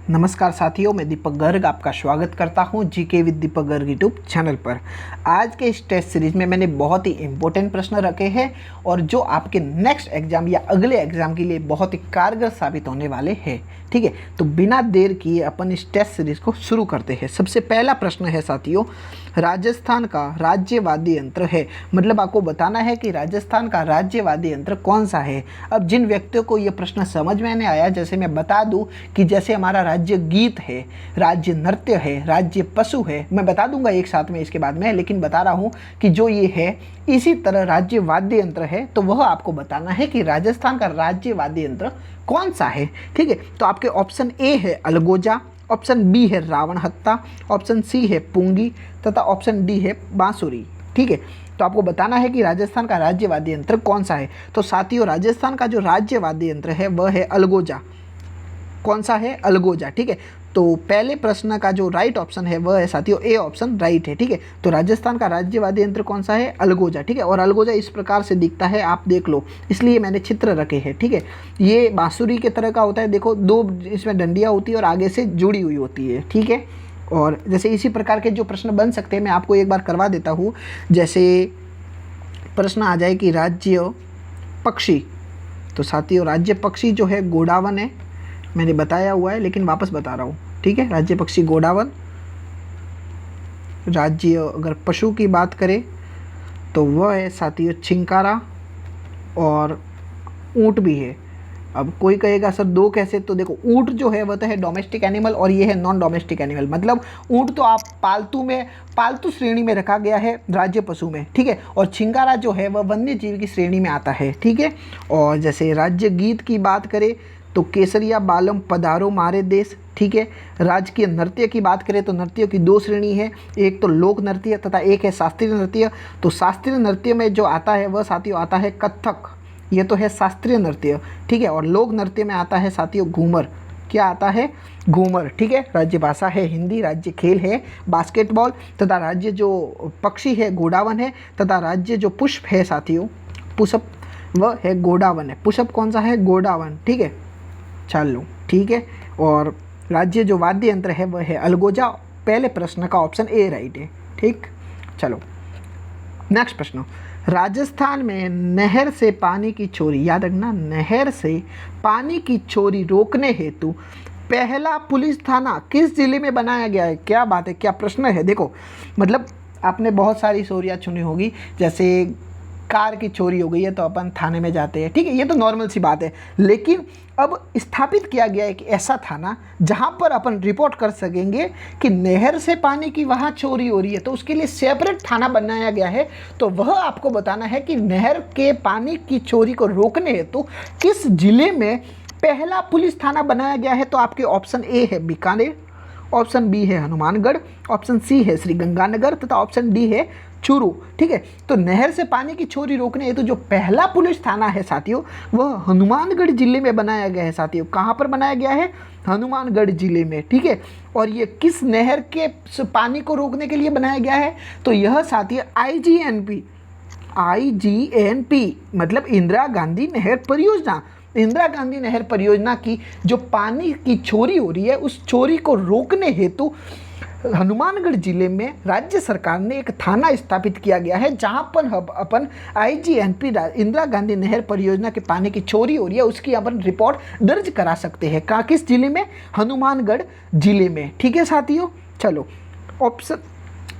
नमस्कार साथियों, मैं दीपक गर्ग आपका स्वागत करता हूं GK with Deepak Garg YouTube channel पर। आज के इस टेस्ट सीरीज में मैंने बहुत ही इंपॉर्टेंट प्रश्न रखे हैं और जो आपके नेक्स्ट एग्जाम या अगले एग्जाम के लिए बहुत ही कारगर साबित होने वाले हैं। ठीक है, तो बिना देर किए अपन इस टेस्ट सीरीज को शुरू करते हैं। सबसे पहला प्रश्न है साथियों, राजस्थान का राज्य वाद्य यंत्र है, मतलब आपको बताना है कि राजस्थान का राज्य वाद्य यंत्र कौन सा है। अब जिन व्यक्तियों को ये प्रश्न समझ में नहीं आया, जैसे मैं बता दूं कि जैसे हमारा राज्य गीत है, राज्य नृत्य है, राज्य पशु है, मैं बता दूंगा एक साथ में इसके बाद में, लेकिन बता रहा हूं कि जो ये है इसी तरह राज्य वाद्य यंत्र है, तो वह आपको बताना है कि राजस्थान का राज्य वाद्य यंत्र कौन सा है। ठीक है, तो आपके ऑप्शन ए है अलगोजा, ऑप्शन बी है रावण हत्ता, ऑप्शन सी है पुंगी तथा ऑप्शन डी है बांसुरी। ठीक है, तो आपको बताना है कि राजस्थान का राज्य वाद्य यंत्र कौन सा है। तो साथियों, राजस्थान का जो राज्य वाद्य यंत्र है वह है अलगोजा। कौन सा है? अलगोजा। ठीक है, तो पहले प्रश्न का जो राइट ऑप्शन है वह है साथियों ए ऑप्शन राइट है। ठीक है, तो राजस्थान का राज्य वाद्य यंत्र कौन सा है? अलगोजा। ठीक है, और अलगोजा इस प्रकार से दिखता है, आप देख लो, इसलिए मैंने चित्र रखे हैं। ठीक है, ये बांसुरी के तरह का होता है, देखो दो इसमें डंडियाँ होती है और आगे से जुड़ी हुई होती है। ठीक है, और जैसे इसी प्रकार के जो प्रश्न बन सकते हैं मैं आपको एक बार करवा देता हूँ। जैसे प्रश्न आ जाए कि राज्य पक्षी, तो साथियों राज्य पक्षी जो है गोडावन है, मैंने बताया हुआ है लेकिन वापस बता रहा हूँ। ठीक है, राज्य पक्षी गोडावन। राज्य अगर पशु की बात करें तो वह है साथियों चिंकारा, और ऊँट भी है। अब कोई कहेगा सर दो कैसे, तो देखो ऊँट जो है वह तो है डोमेस्टिक एनिमल और ये है नॉन डोमेस्टिक एनिमल, मतलब ऊँट तो आप पालतू श्रेणी में रखा गया है राज्य पशु में। ठीक है, और चिंकारा जो है वह वन्य जीव की श्रेणी में आता है। ठीक है, और जैसे राज्य गीत की बात करें तो केसरिया बालम पधारो मारे देश। ठीक है, राजकीय नृत्य की बात करें तो नृत्यों की दो श्रेणी है, एक तो लोक नृत्य तथा एक है शास्त्रीय नृत्य। तो शास्त्रीय नृत्य में जो आता है वह साथियों आता है कथक, ये तो है शास्त्रीय नृत्य। ठीक है, और लोक नृत्य में आता है साथियों घूमर। क्या आता है? घूमर। ठीक है, राज्य भाषा है हिंदी, राज्य खेल है बास्केटबॉल, तथा राज्य जो पक्षी है गोडावन है, तथा राज्य जो पुष्प है साथियों पुष्प वह है गोडावन है। पुष्प कौन सा है? गोडावन। ठीक है, चलो ठीक है, और राज्य जो वाद्य यंत्र है वह है अलगोजा। पहले प्रश्न का ऑप्शन ए राइट है। ठीक, चलो नेक्स्ट प्रश्न, राजस्थान में नहर से पानी की चोरी, याद रखना, नहर से पानी की चोरी रोकने हेतु पहला पुलिस थाना किस जिले में बनाया गया है? क्या बात है, क्या प्रश्न है। देखो मतलब आपने बहुत सारी चोरियाँ चुनी होगी, जैसे कार की चोरी हो गई है तो अपन थाने में जाते हैं। ठीक है, ये तो नॉर्मल सी बात है, लेकिन अब स्थापित किया गया है कि ऐसा थाना जहां पर अपन रिपोर्ट कर सकेंगे कि नहर से पानी की वहां चोरी हो रही है, तो उसके लिए सेपरेट थाना बनाया गया है। तो वह आपको बताना है कि नहर के पानी की चोरी को रोकने हेतु किस जिले में पहला पुलिस थाना बनाया गया है। तो आपके ऑप्शन ए है बीकानेर, ऑप्शन बी है हनुमानगढ़, ऑप्शन सी है श्रीगंगानगर तथा ऑप्शन डी है चूरू। ठीक है, तो नहर से पानी की चोरी रोकने हेतु जो पहला पुलिस थाना है साथियों वह हनुमानगढ़ जिले में बनाया गया है। साथियों कहाँ पर बनाया गया है? हनुमानगढ़ जिले में। ठीक है, और ये किस नहर के पानी को रोकने के लिए बनाया गया है? तो यह साथियों IGNP मतलब इंदिरा गांधी नहर परियोजना। इंदिरा गांधी नहर परियोजना की जो पानी की चोरी हो रही है उस चोरी को रोकने हेतु हनुमानगढ़ जिले में राज्य सरकार ने एक थाना स्थापित किया गया है, जहां पर अपन IGNP इंदिरा गांधी नहर परियोजना के पानी की चोरी हो रही है उसकी अपन रिपोर्ट दर्ज करा सकते हैं। कहाँ, किस जिले में? हनुमानगढ़ जिले में। ठीक है साथियों, चलो ऑप्शन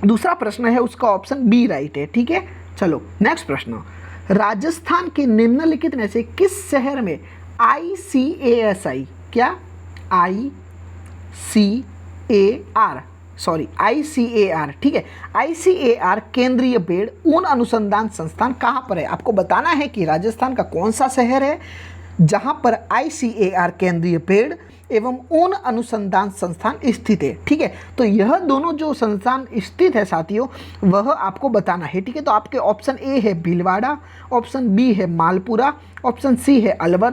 दूसरा प्रश्न है उसका ऑप्शन बी राइट है। ठीक है, चलो नेक्स्ट प्रश्न, राजस्थान के निम्नलिखित में से किस शहर में ICAR, क्या ICAR, ठीक है, ICAR केंद्रीय पेड़ ऊन अनुसंधान संस्थान कहाँ पर है? आपको बताना है कि राजस्थान का कौन सा शहर है जहाँ पर ICAR केंद्रीय पेड़ एवं ऊन अनुसंधान संस्थान स्थित है। ठीक है, तो यह दोनों जो संस्थान स्थित है साथियों वह आपको बताना है। ठीक है, तो आपके ऑप्शन ए है भीलवाड़ा, ऑप्शन बी है मालपुरा, ऑप्शन सी है अलवर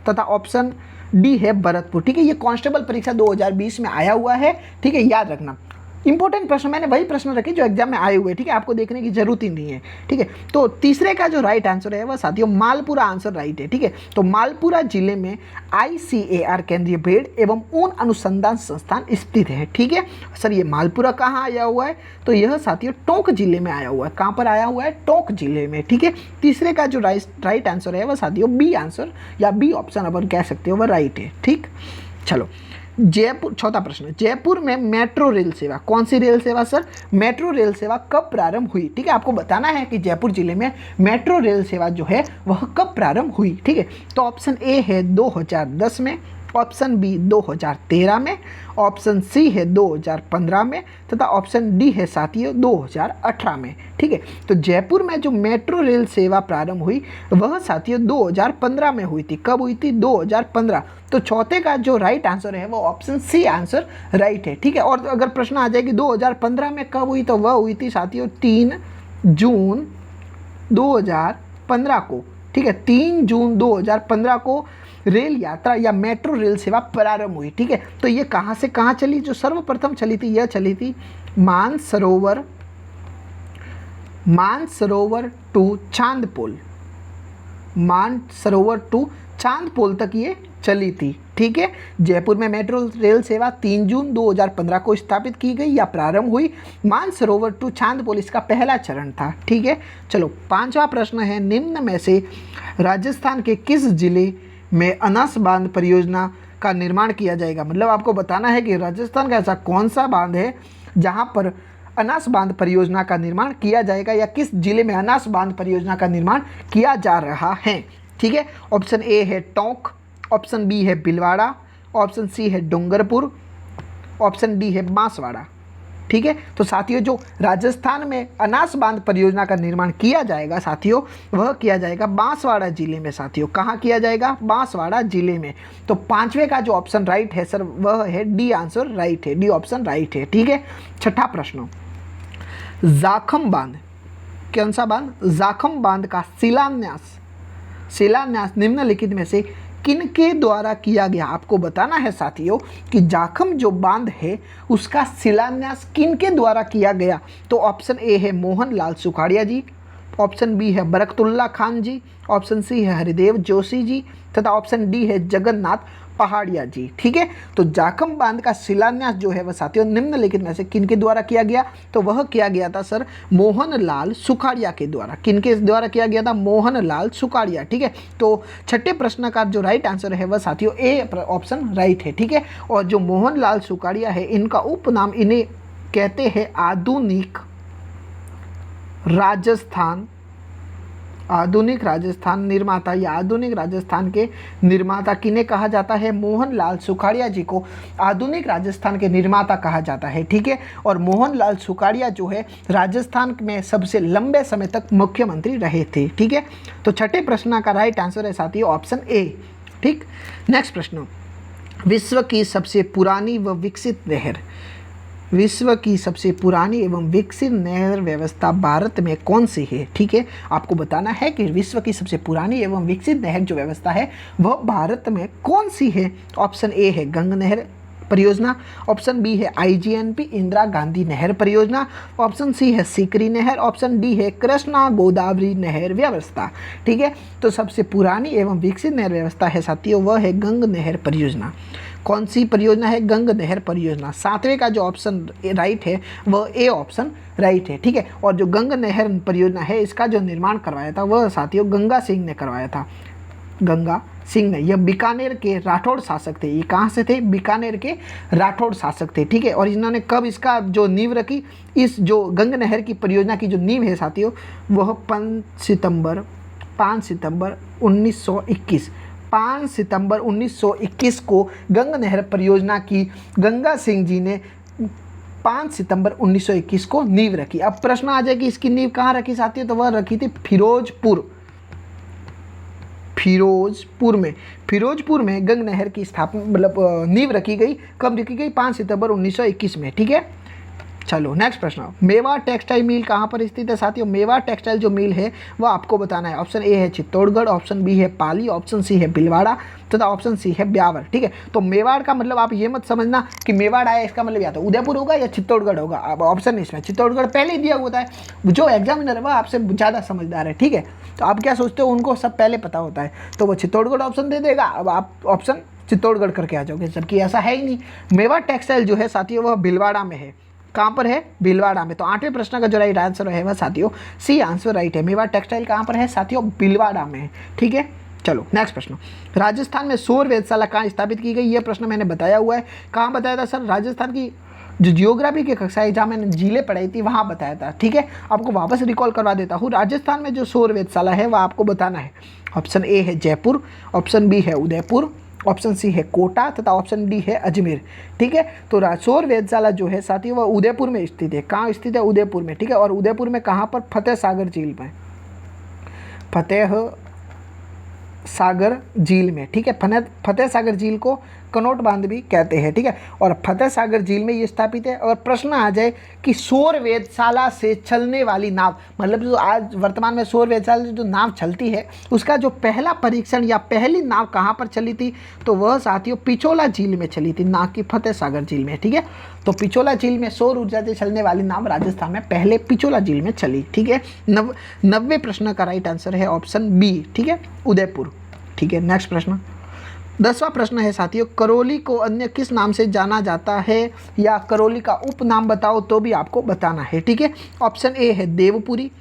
तथा ऑप्शन डी है भरतपुर। ठीक है, ये कांस्टेबल परीक्षा 2020 में आया हुआ है। ठीक है, याद रखना। इंपॉर्टेंट प्रश्न, मैंने वही प्रश्न रखे जो एग्जाम में आए हुए, ठीक है, आपको देखने की जरूरत ही नहीं है, ठीक है। तो तीसरे का जो राइट आंसर है वह साथियों मालपुरा आंसर राइट है, ठीक है। तो मालपुरा जिले में ICAR केंद्रीय भेड़ एवं ऊन अनुसंधान संस्थान स्थित है, ठीक है। सर ये मालपुरा कहाँ आया हुआ है, तो यह साथियों टोंक जिले में आया हुआ है। कहाँ पर आया हुआ है, टोंक जिले में, ठीक है। तीसरे का जो राइट आंसर है वह साथियों बी आंसर या बी ऑप्शन अपन कह सकते हो वह राइट है, ठीक। चलो जयपुर, चौथा प्रश्न, जयपुर में मेट्रो रेल सेवा, कौन सी रेल सेवा सर, मेट्रो रेल सेवा कब प्रारंभ हुई, ठीक है। आपको बताना है कि जयपुर जिले में मेट्रो रेल सेवा जो है वह कब प्रारंभ हुई, ठीक है। तो ऑप्शन ए है 2010 में, ऑप्शन बी 2013 में, ऑप्शन सी है 2015 में तथा ऑप्शन डी है साथियों 2018 में, ठीक है। तो जयपुर में जो मेट्रो रेल सेवा प्रारंभ हुई वह साथियों 2015 में हुई थी। कब हुई थी, 2015। तो चौथे का जो राइट आंसर है वो ऑप्शन सी आंसर राइट है, ठीक है। और अगर प्रश्न आ जाए कि 2015 में कब हुई, तो वह हुई थी साथियों 3 जून 2015 को, ठीक है। 3 जून 2015 को रेल यात्रा या मेट्रो रेल सेवा प्रारंभ हुई, ठीक है। तो ये कहाँ से कहाँ चली, जो सर्वप्रथम चली थी यह चली थी मानसरोवर टू चांदपोल, मानसरोवर टू चांदपोल तक ये चली थी, ठीक है। जयपुर में मेट्रो रेल सेवा 3 जून 2015 को स्थापित की गई या प्रारंभ हुई। मानसरोवर टू चांदपोल इसका पहला चरण था, ठीक है। चलो पांचवा प्रश्न है, निम्न में से राजस्थान के किस जिले में अनास बांध परियोजना का निर्माण किया जाएगा। मतलब आपको बताना है कि राजस्थान का ऐसा कौन सा बांध है जहां पर अनास बांध परियोजना का निर्माण किया जाएगा, या किस जिले में अनास बांध परियोजना का निर्माण किया जा रहा है, ठीक है। ऑप्शन ए है टोंक, ऑप्शन बी है भीलवाड़ा, ऑप्शन सी है डूंगरपुर, ऑप्शन डी है बांसवाड़ा, ठीक है। तो साथियों जो राजस्थान में अनास बांध परियोजना का निर्माण किया जाएगा साथियों, वह किया जाएगा बांसवाड़ा जिले में। साथियों कहाँ किया जाएगा, बांसवाड़ा जिले में। तो पांचवे का जो ऑप्शन राइट है सर वह है डी आंसर राइट है, डी ऑप्शन राइट है, ठीक है। छठा प्रश्न, जाखम बांध, कौन सा बांध, जाखम बांध का शिलान्यास निम्नलिखित में से किनके द्वारा किया गया। आपको बताना है साथियों कि जाखम जो बांध है उसका शिलान्यास किनके द्वारा किया गया। तो ऑप्शन ए है मोहन लाल सुखाड़िया जी, ऑप्शन बी है बरकतुल्ला खान जी, ऑप्शन सी है हरिदेव जोशी जी तथा ऑप्शन डी है जगन्नाथ पहाड़िया जी, ठीक है। तो जाखम बांध का शिलान्यास जो है वह साथियों निम्नलिखित में से किनके द्वारा किया गया, तो वह किया गया था सर मोहन लाल सुखाड़िया के द्वारा। किनके द्वारा किया गया था, मोहन लाल सुखाड़िया, ठीक है। तो छठे प्रश्न का जो राइट आंसर है वह साथियों ए ऑप्शन राइट है, ठीक है। और जो मोहन लाल सुखाड़िया है इनका उपनाम, इन्हें कहते हैं आधुनिक राजस्थान निर्माता, या आधुनिक राजस्थान के निर्माता किन्हें कहा जाता है, मोहन लाल सुखाड़िया जी को आधुनिक राजस्थान के निर्माता कहा जाता है, ठीक है। और मोहन लाल सुखाड़िया जो है राजस्थान में सबसे लंबे समय तक मुख्यमंत्री रहे थे, ठीक है। तो छठे प्रश्न का राइट आंसर है साथियों ऑप्शन ए, ठीक। नेक्स्ट प्रश्न, विश्व की सबसे पुरानी व विकसित नहर, विश्व की सबसे पुरानी एवं विकसित नहर व्यवस्था भारत में कौन सी है, ठीक है। आपको बताना है कि विश्व की सबसे पुरानी एवं विकसित नहर जो व्यवस्था है वह भारत में कौन सी है। ऑप्शन ए है गंग नहर परियोजना, ऑप्शन बी है IGNP इंदिरा गांधी नहर परियोजना, ऑप्शन सी है सीकरी नहर, ऑप्शन डी है कृष्णा गोदावरी नहर व्यवस्था, ठीक है। तो सबसे पुरानी एवं विकसित नहर व्यवस्था है साथियों वह है गंग नहर परियोजना। कौन सी परियोजना है, गंग नहर परियोजना। सातवें का जो ऑप्शन राइट है वह ए ऑप्शन राइट है, ठीक है। और जो गंग नहर परियोजना है इसका जो निर्माण करवाया था वह साथियों गंगा सिंह ने करवाया था, गंगा सिंह ने। यह बीकानेर के राठौड़ शासक थे। ये कहाँ से थे, बीकानेर के राठौड़ शासक थे, ठीक है। और इन्होंने कब इसका जो नींव रखी, इस जो गंग नहर की परियोजना की जो नींव है साथियों वह 5 सितंबर 1921 5 सितंबर 1921 को गंग नहर परियोजना की गंगा सिंह जी ने 5 सितंबर 1921 को नींव रखी। अब प्रश्न आ जाए कि इसकी नींव कहाँ रखी साथियों, तो वह रखी थी फिरोजपुर में गंग नहर की स्थापना मतलब नींव रखी गई। कब रखी गई, 5 सितंबर 1921 में, ठीक है। चलो नेक्स्ट प्रश्न, मेवाड़ टेक्सटाइल मिल कहाँ पर स्थित है साथियों? मेवाड़ टेक्सटाइल जो मिल है वह आपको बताना है। ऑप्शन ए है चित्तौड़गढ़, ऑप्शन बी है पाली, ऑप्शन सी है भीलवाड़ा तथा ऑप्शन सी है ब्यावर। ठीक है, तो मेवाड़ का मतलब आप ये मत समझना कि मेवाड़ आया इसका मतलब या तो उदयपुर होगा या चित्तौड़गढ़ होगा। अब ऑप्शन इसमें चित्तौड़गढ़ पहले ही दिया होता है, जो एग्जामिनर है वह आपसे ज़्यादा समझदार है। ठीक है, तो आप क्या सोचते हो उनको सब पहले पता होता है, तो वो चित्तौड़गढ़ ऑप्शन दे देगा। अब आप ऑप्शन चित्तौड़गढ़ करके आ जाओगे, जबकि ऐसा है ही नहीं। मेवाड़ टेक्सटाइल जो है साथियों वह भीलवाड़ा में है। कहाँ पर है? भीलवाड़ा में। तो 8वें प्रश्न का जो राइट आंसर है वह साथियों सी आंसर राइट है। मेवाड़ टेक्सटाइल कहाँ पर है साथियों? भीलवाड़ा में है। ठीक है, चलो नेक्स्ट प्रश्न, राजस्थान में सौर वेधशाला कहाँ स्थापित की गई? यह प्रश्न मैंने बताया हुआ है। कहाँ बताया था सर? राजस्थान की जो जियोग्राफी की कक्षा है जहाँ मैंने जिले पढ़ाई थी वहाँ बताया था। ठीक है, आपको वापस रिकॉल करवा देता हूँ। राजस्थान में जो सौर वेधशाला है वह आपको बताना है। ऑप्शन ए है जयपुर, ऑप्शन बी है उदयपुर, ऑप्शन सी है कोटा तथा ऑप्शन डी है अजमेर। ठीक है, तो सौर वेधशाला जो है साथियों वह उदयपुर में स्थित है। कहाँ स्थित है? उदयपुर में। ठीक है, और उदयपुर में कहाँ पर? फतेह सागर झील में, फतेह सागर झील में। ठीक है, फतेह सागर झील को कनौट बांध भी कहते हैं। ठीक है, और फतेह सागर झील में ये स्थापित है। और प्रश्न आ जाए कि सौर वेधशाला से चलने वाली नाव, मतलब जो आज वर्तमान में सौर वेधशाला से जो नाव चलती है उसका जो पहला परीक्षण या पहली नाव कहाँ पर चली थी, तो वह साथियों पिछोला झील में चली थी, ना कि फतेह सागर झील में। ठीक है, तो पिछोला झील में सौर ऊर्जा से चलने वाली नाव राजस्थान में पहले पिछोला झील में चली। ठीक है, 90वें प्रश्न का राइट आंसर है ऑप्शन बी। ठीक है, उदयपुर। ठीक है, नेक्स्ट प्रश्न, 10वां प्रश्न है साथियों, करौली को अन्य किस नाम से जाना जाता है, या करौली का उपनाम बताओ तो भी आपको बताना है। ठीक है, ऑप्शन ए है देवपुरी,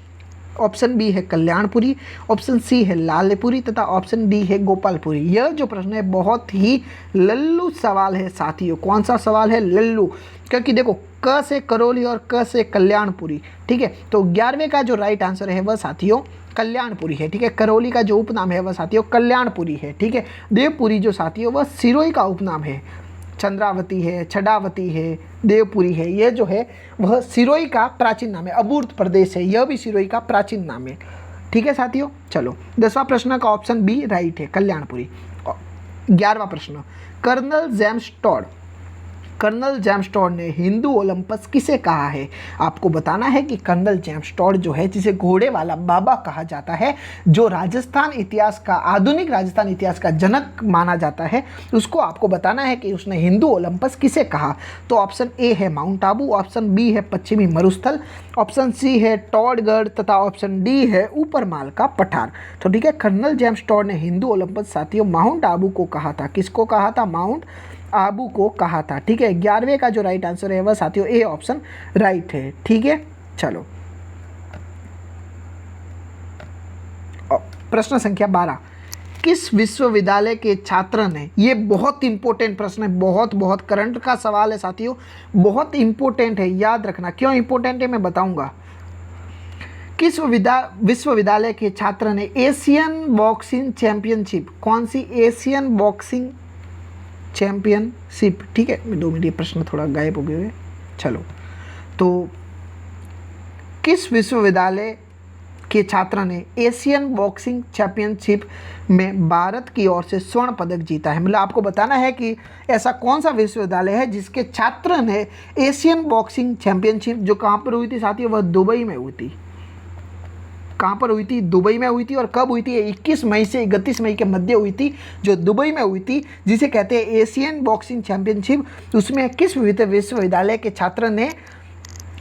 ऑप्शन बी है कल्याणपुरी, ऑप्शन सी है लालपुरी तथा ऑप्शन डी है गोपालपुरी। यह जो प्रश्न है बहुत ही लल्लू सवाल है साथियों। कौन सा सवाल है? लल्लू, क्योंकि देखो क से करौली और क से कल्याणपुरी। ठीक है, तो 11वें का जो राइट आंसर है वह साथियों कल्याणपुरी है। ठीक है, करौली का जो उपनाम है वह साथियों कल्याणपुरी है। ठीक है, देवपुरी जो साथियों वह सिरोही का उपनाम है। चंद्रावती है, छड़ावती है, देवपुरी है, यह जो है वह सिरोही का प्राचीन नाम है। अबूर्त प्रदेश है, यह भी सिरोही का प्राचीन नाम है। ठीक है साथियों, चलो 10वां प्रश्न का ऑप्शन बी राइट है, कल्याणपुरी। 11वां प्रश्न, कर्नल जेम्स टॉड ने हिंदू ओलंपस किसे कहा है? आपको बताना है कि कर्नल जेम्स टॉड जो है, जिसे घोड़े वाला बाबा कहा जाता है, जो राजस्थान इतिहास का, आधुनिक राजस्थान इतिहास का जनक माना जाता है, उसको आपको बताना है कि उसने हिंदू ओलंपस किसे कहा। तो ऑप्शन ए है माउंट आबू, ऑप्शन बी है पश्चिमी मरुस्थल, ऑप्शन सी है टॉडगढ़ तथा ऑप्शन डी है ऊपरमाल का पठार। तो ठीक है, कर्नल जेम्स टॉड ने हिंदू ओलंपस साथियों माउंट आबू को कहा था। किसको कहा था? माउंट आबू को कहा था। ठीक है, 11वें का जो राइट आंसर है वह साथियों ए ऑप्शन राइट है। ठीक है, चलो प्रश्न संख्या 12, किस विश्वविद्यालय के छात्र ने, ये बहुत इंपॉर्टेंट प्रश्न है, बहुत करंट का सवाल है साथियों, बहुत इंपॉर्टेंट है, याद रखना। क्यों इंपॉर्टेंट है मैं बताऊंगा। किस विश्वविद्यालय के छात्र ने एशियन बॉक्सिंग चैंपियनशिप, कौन सी? Asian boxing championship. ठीक है, 2 मिनट, ये प्रश्न थोड़ा गायब हो गए हुए। चलो, तो किस विश्वविद्यालय के छात्र ने एशियन बॉक्सिंग चैंपियनशिप में भारत की ओर से स्वर्ण पदक जीता है? मतलब आपको बताना है कि ऐसा कौन सा विश्वविद्यालय है जिसके छात्र ने एशियन बॉक्सिंग चैंपियनशिप, जो कहाँ पर हुई थी साथियों? वह दुबई में हुई थी। कहाँ पर हुई थी? दुबई में हुई थी। और कब हुई थी? 21 मई से 31 मई के मध्य हुई थी, जो दुबई में हुई थी, जिसे कहते हैं एशियन बॉक्सिंग चैंपियनशिप। उसमें किस विश्वविद्यालय के छात्र ने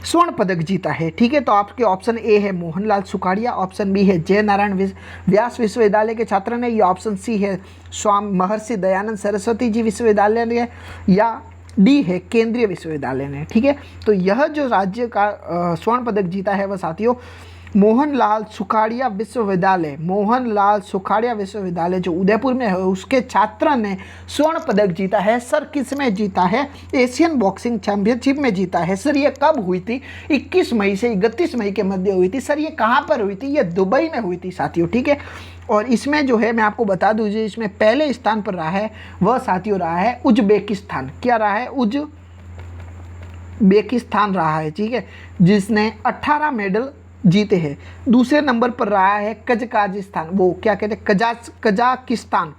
स्वर्ण पदक जीता है? ठीक है, तो आपके ऑप्शन ए है मोहनलाल सुखाड़िया, ऑप्शन बी है जय नारायण व्यास विश्वविद्यालय के छात्र ने, या ऑप्शन सी है स्वामी महर्षि दयानंद सरस्वती जी विश्वविद्यालय ने, या डी है केंद्रीय विश्वविद्यालय ने। ठीक है, तो यह जो राज्य का स्वर्ण पदक जीता है वह साथियों मोहनलाल सुखाड़िया विश्वविद्यालय जो उदयपुर में है, उसके छात्र ने स्वर्ण पदक जीता है। सर किस में जीता है? एशियन बॉक्सिंग चैंपियनशिप में जीता है। सर ये कब हुई थी? 21 मई से 31 मई के मध्य हुई थी। सर ये कहाँ पर हुई थी? ये दुबई में हुई थी साथियों। ठीक है, और इसमें जो है मैं आपको बता दूँ, इसमें पहले स्थान पर रहा है वह साथियों रहा है उज्बेकिस्तान। क्या रहा है? उज्बेकिस्तान रहा है। ठीक है, जिसने 18 मेडल जीते हैं। दूसरे नंबर पर रहा है कजाकिस्तान, वो क्या कहते हैं, कजाकिस्तान।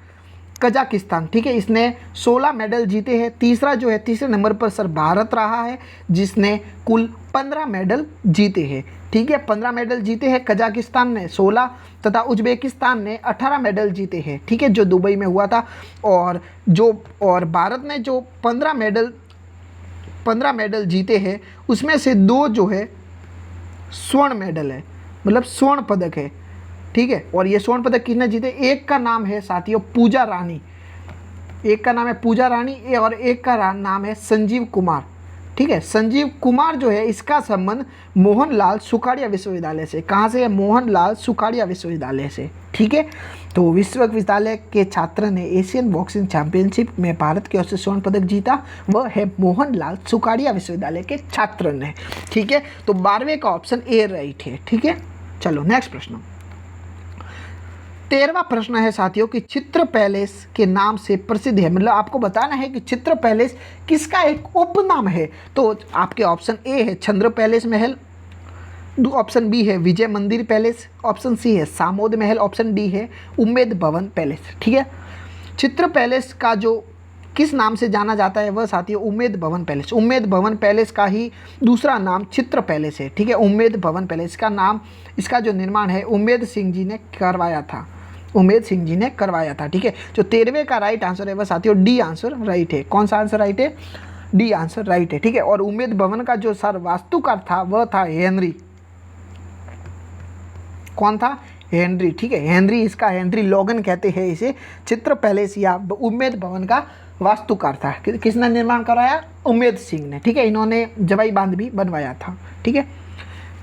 कजाकिस्तान, ठीक है, इसने 16 मेडल जीते हैं। तीसरा जो है, तीसरे नंबर पर सर भारत रहा है जिसने कुल 15 मेडल जीते हैं, ठीक है, 15 मेडल जीते हैं। कजाकिस्तान ने 16 तथा उज्बेकिस्तान ने 18 मेडल जीते हैं, ठीक है, जो दुबई में हुआ था। और भारत ने जो 15 मेडल जीते हैं उसमें से 2 जो है स्वर्ण मेडल है, मतलब स्वर्ण पदक है, ठीक है। और ये स्वर्ण पदक किसने जीते? एक का नाम है साथियों पूजा रानी, एक का नाम है पूजा रानी और एक का नाम है संजीव कुमार, ठीक है। संजीव कुमार जो है इसका संबंध मोहनलाल सुखाड़िया विश्वविद्यालय से, कहाँ से है? मोहनलाल सुखाड़िया विश्वविद्यालय से, ठीक है। तो विश्वविद्यालय के छात्र ने एशियन बॉक्सिंग चैंपियनशिप में भारत की ओर से स्वर्ण पदक जीता, वह है मोहनलाल सुखाड़िया विश्वविद्यालय के छात्र ने, ठीक है। तो 12वें का ऑप्शन ए राइट है, ठीक है। चलो नेक्स्ट प्रश्न, 13वां प्रश्न है साथियों कि चित्र पैलेस के नाम से प्रसिद्ध है, मतलब आपको बताना है कि चित्र पैलेस किसका एक उपनाम है। तो आपके ऑप्शन ए है चंद्र पैलेस महल, ऑप्शन बी है विजय मंदिर पैलेस, ऑप्शन सी है सामोद महल, ऑप्शन डी है उम्मेद भवन पैलेस, ठीक है। चित्र पैलेस का जो किस नाम से जाना जाता है वह साथियों उम्मेद भवन पैलेस, उम्मेद भवन पैलेस का ही दूसरा नाम चित्र पैलेस है, ठीक है। उम्मेद भवन पैलेस का नाम, इसका जो निर्माण है उम्मेद सिंह जी ने करवाया था, उम्मेद सिंह जी ने करवाया था, ठीक है। जो 13वें का राइट आंसर है वह साथियों डी आंसर राइट है। कौन सा आंसर राइट है? डी आंसर राइट है, ठीक है। और उम्मेद भवन का जो सर वास्तुकार था वह था हेनरी, कौन था? हेनरी, ठीक है, हेनरी, इसका हेनरी लोगन कहते हैं इसे। चित्र पैलेस या उम्मेद भवन का वास्तुकार था, किसने निर्माण कराया? उम्मेद सिंह ने, ठीक है। इन्होंने जवाई बांध भी बनवाया था, ठीक है।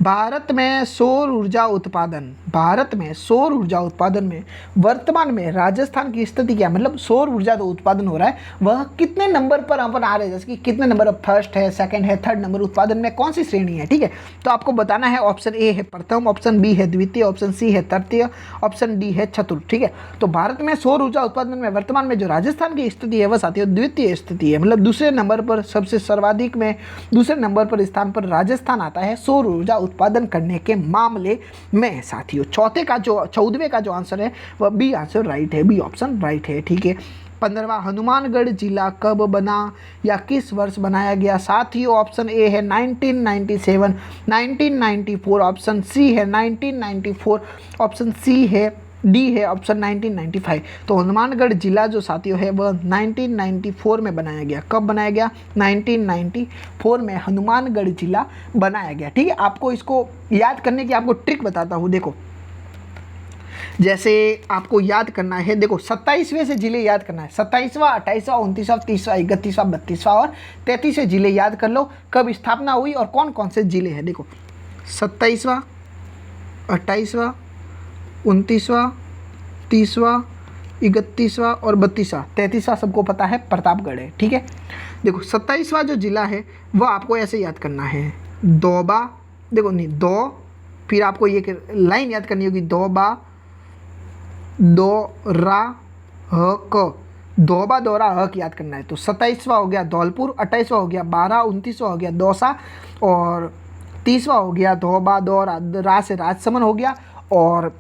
भारत में सौर ऊर्जा उत्पादन, भारत में सौर ऊर्जा उत्पादन में वर्तमान में राजस्थान की स्थिति क्या, मतलब सौर ऊर्जा जो उत्पादन हो रहा है वह कितने नंबर पर अपन आ रहे हैं, जैसे कि कितने नंबर पर, फर्स्ट है, सेकंड है, थर्ड नंबर उत्पादन में कौन सी श्रेणी है, ठीक है। तो आपको बताना है, ऑप्शन ए है प्रथम, ऑप्शन बी है द्वितीय, ऑप्शन सी है तृतीय, ऑप्शन डी है चतुर्थ, ठीक है। तो भारत में सौर ऊर्जा उत्पादन में वर्तमान में जो राजस्थान की स्थिति है वह साथियों द्वितीय स्थिति है, मतलब दूसरे नंबर पर, सबसे सर्वाधिक में दूसरे नंबर पर स्थान पर राजस्थान आता है सौर ऊर्जा उत्पादन करने के मामले में साथियों। 14वें का जो आंसर है वह बी आंसर राइट है, बी ऑप्शन राइट है, ठीक है। 15वां हनुमानगढ़ जिला कब बना या किस वर्ष बनाया गया साथियों? ऑप्शन ए है 1997, 1994, ऑप्शन सी है 1994, ऑप्शन सी है डी है ऑप्शन 1995। तो हनुमानगढ़ जिला जो साथियों है वह 1994 में बनाया गया। कब बनाया गया? 1994 में हनुमानगढ़ जिला बनाया गया, ठीक है। आपको इसको याद करने की आपको ट्रिक बताता हूँ, देखो जैसे आपको याद करना है, देखो 27वें से जिले याद करना है, 27वां, 28वां, 29वां, 30वां, 31वां, 32वां और 33वें जिले याद कर लो कब स्थापना हुई और कौन कौन से जिले हैं। देखो 27वां, 28वां, 29वां, 30वां, 31वां और 32वां, 33वां सबको पता है प्रतापगढ़ है, ठीक है। देखो 27वां जो जिला है वह आपको ऐसे याद करना है, दोबा, देखो नहीं दो, फिर आपको ये लाइन याद करनी होगी, दोबा दो रा ह क, दोबा दोरा हक याद करना है। तो 27वां हो गया धौलपुर, 28वां हो गया बारा, 29वां हो गया दौसा और 30वां हो गया धोबा दौरा, रा से राजसमंद हो गया। और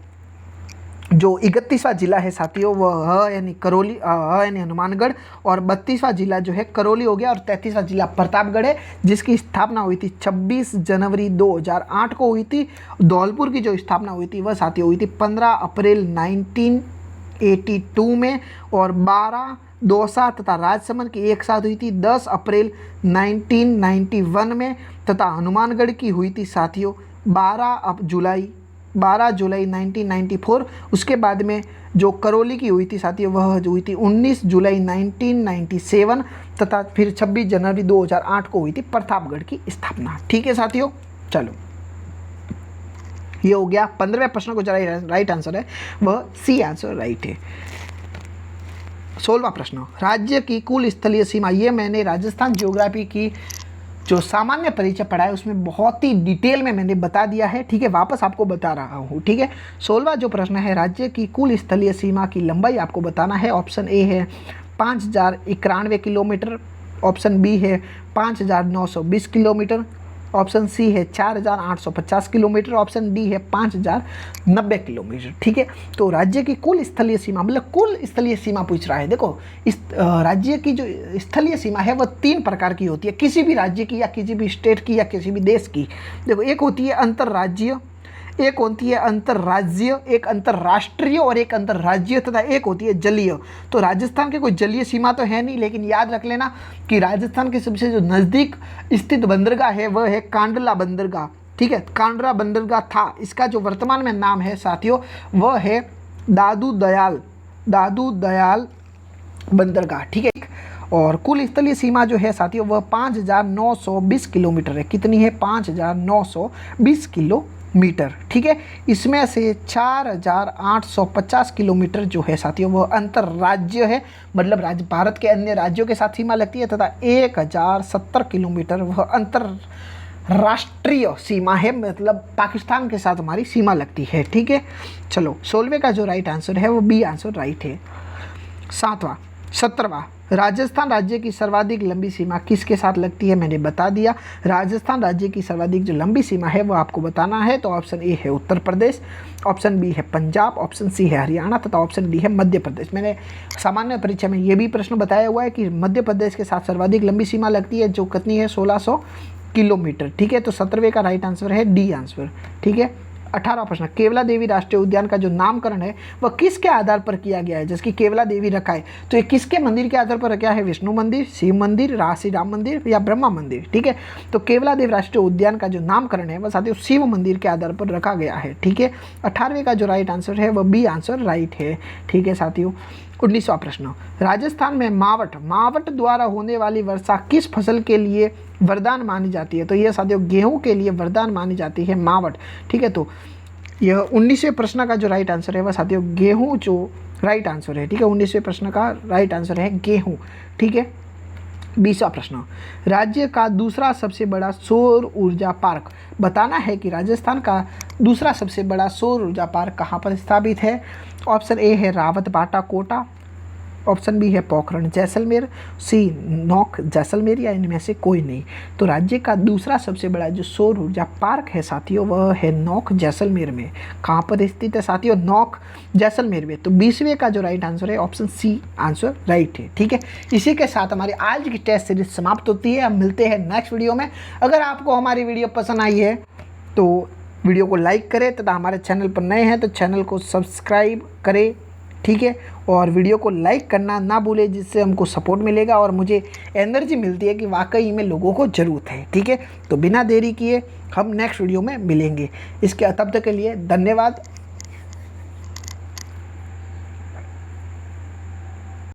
जो 31वां जिला है साथियों वह यानी करौली, यानी हनुमानगढ़, और 32वां जिला जो है करौली हो गया और 33वां जिला प्रतापगढ़ है, जिसकी स्थापना हुई थी 26 जनवरी 2008 को हुई थी। धौलपुर की जो स्थापना हुई थी वह साथियों हुई थी 15 अप्रैल 1982 में, और 12 दौसा तथा राजसमंद की एक साथ हुई थी 10 अप्रैल 1991 में, तथा हनुमानगढ़ की हुई थी साथियों 12 जुलाई 1994। उसके बाद में जो करौली की हुई थी साथियों वह जो हुई थी 19 जुलाई 1997, तथा फिर 26 जनवरी 2008 को हुई थी प्रतापगढ़ की स्थापना, ठीक है साथियों। चलो ये हो गया 15वें प्रश्न को जरा राइट आंसर है वह सी आंसर राइट है। 16वां प्रश्न, राज्य की कुल स्थलीय सीमा, ये मैंने राजस्थान ज्योग्राफी की जो सामान्य परिचय पढ़ा है उसमें बहुत ही डिटेल में मैंने बता दिया है, ठीक है, वापस आपको बता रहा हूँ, ठीक है। 16वां जो प्रश्न है, राज्य की कुल स्थलीय सीमा की लंबाई आपको बताना है। ऑप्शन ए है 5091 किलोमीटर, ऑप्शन बी है 5920 किलोमीटर, ऑप्शन सी है 4,850 किलोमीटर, ऑप्शन डी है 5,090 किलोमीटर। ठीक है, तो राज्य की कुल स्थलीय सीमा, मतलब कुल स्थलीय सीमा पूछ रहा है। देखो इस राज्य की जो स्थलीय सीमा है वह 3 प्रकार की होती है, किसी भी राज्य की या किसी भी स्टेट की या किसी भी देश की। देखो एक होती है अंतर्राज्यीय, एक होती है अंतर्राज्यीय, एक अंतर्राष्ट्रीय और एक अंतर्राज्यीय, तथा एक होती है जलीय। तो राजस्थान की कोई जलीय सीमा तो है नहीं, लेकिन याद रख लेना कि राजस्थान के सबसे जो नज़दीक स्थित बंदरगाह है वह है कांडला बंदरगाह। ठीक है, कांडला बंदरगाह था, इसका जो वर्तमान में नाम है साथियों वह है दादू दयाल बंदरगाह। ठीक है, और कुल स्थलीय सीमा जो है साथियों वह 5,920 किलोमीटर है। कितनी है? 5,920 किलोमीटर। ठीक है, इसमें से 4,850 किलोमीटर जो है साथियों वह अंतर्राज्य है, मतलब राज्य भारत के अन्य राज्यों के साथ सीमा लगती है, तथा 1,070 किलोमीटर वह अंतर्राष्ट्रीय सीमा है, मतलब पाकिस्तान के साथ हमारी सीमा लगती है। ठीक है, चलो 16वें का जो राइट आंसर है वो बी आंसर राइट है। 17वां, राजस्थान राज्य की सर्वाधिक लंबी सीमा किसके साथ लगती है? मैंने बता दिया। राजस्थान राज्य की सर्वाधिक जो लंबी सीमा है वो आपको बताना है। तो ऑप्शन ए है उत्तर प्रदेश, ऑप्शन बी है पंजाब, ऑप्शन सी है हरियाणा, तथा ऑप्शन डी है मध्य प्रदेश। मैंने सामान्य परीक्षा में ये भी प्रश्न बताया हुआ है कि मध्य प्रदेश के साथ सर्वाधिक लंबी सीमा लगती है, जो कितनी है? 1600 किलोमीटर। ठीक है, तो 17वें का राइट आंसर है डी आंसर। ठीक है, 18वां प्रश्न, केवला देवी राष्ट्रीय उद्यान का जो नामकरण है वह किसके आधार पर किया गया है? जैसे कि केवला देवी रखा है तो ये किसके मंदिर के आधार पर रखा है? विष्णु मंदिर, शिव मंदिर, श्री राम मंदिर या ब्रह्मा मंदिर? ठीक है, तो केवला देवी राष्ट्रीय उद्यान का जो नामकरण है वह साथियों शिव मंदिर के आधार पर रखा गया है। ठीक है, 18वें का जो राइट आंसर है वह बी आंसर राइट है। ठीक है साथियों, 19वां प्रश्न, राजस्थान में मावट द्वारा होने वाली वर्षा किस फसल के लिए वरदान मानी जाती है? तो यह साथियों गेहूं के लिए वरदान मानी जाती है मावट। ठीक है, तो यह 19वें प्रश्न का जो राइट आंसर है वह साथियों गेहूं जो राइट आंसर है। ठीक है, 19वें प्रश्न का राइट आंसर है गेहूं। ठीक है, 20वां प्रश्न, राज्य का दूसरा सबसे बड़ा सौर ऊर्जा पार्क, बताना है कि राजस्थान का दूसरा सबसे बड़ा सौर ऊर्जा पार्क कहाँ पर स्थापित है? ऑप्शन ए है रावत बाटा कोटा, ऑप्शन बी है पोखरण जैसलमेर, सी नौक जैसलमेर, या इनमें से कोई नहीं। तो राज्य का दूसरा सबसे बड़ा जो सौर ऊर्जा पार्क है साथियों वह है नौक जैसलमेर में। कहाँ पर स्थित है साथियों? नौक जैसलमेर में। तो 20वें का जो राइट आंसर है ऑप्शन सी आंसर राइट है। ठीक है, इसी के साथ हमारी आज की टेस्ट सीरीज समाप्त होती है। हम मिलते हैं नेक्स्ट वीडियो में। अगर आपको हमारी वीडियो पसंद आई है तो वीडियो को लाइक करें, तथा हमारे चैनल पर नए हैं तो चैनल को सब्सक्राइब करें। ठीक है, और वीडियो को लाइक करना ना भूलें, जिससे हमको सपोर्ट मिलेगा और मुझे एनर्जी मिलती है कि वाकई में लोगों को ज़रूरत है। ठीक है, तो बिना देरी किए हम नेक्स्ट वीडियो में मिलेंगे। इसके तब तक के लिए धन्यवाद।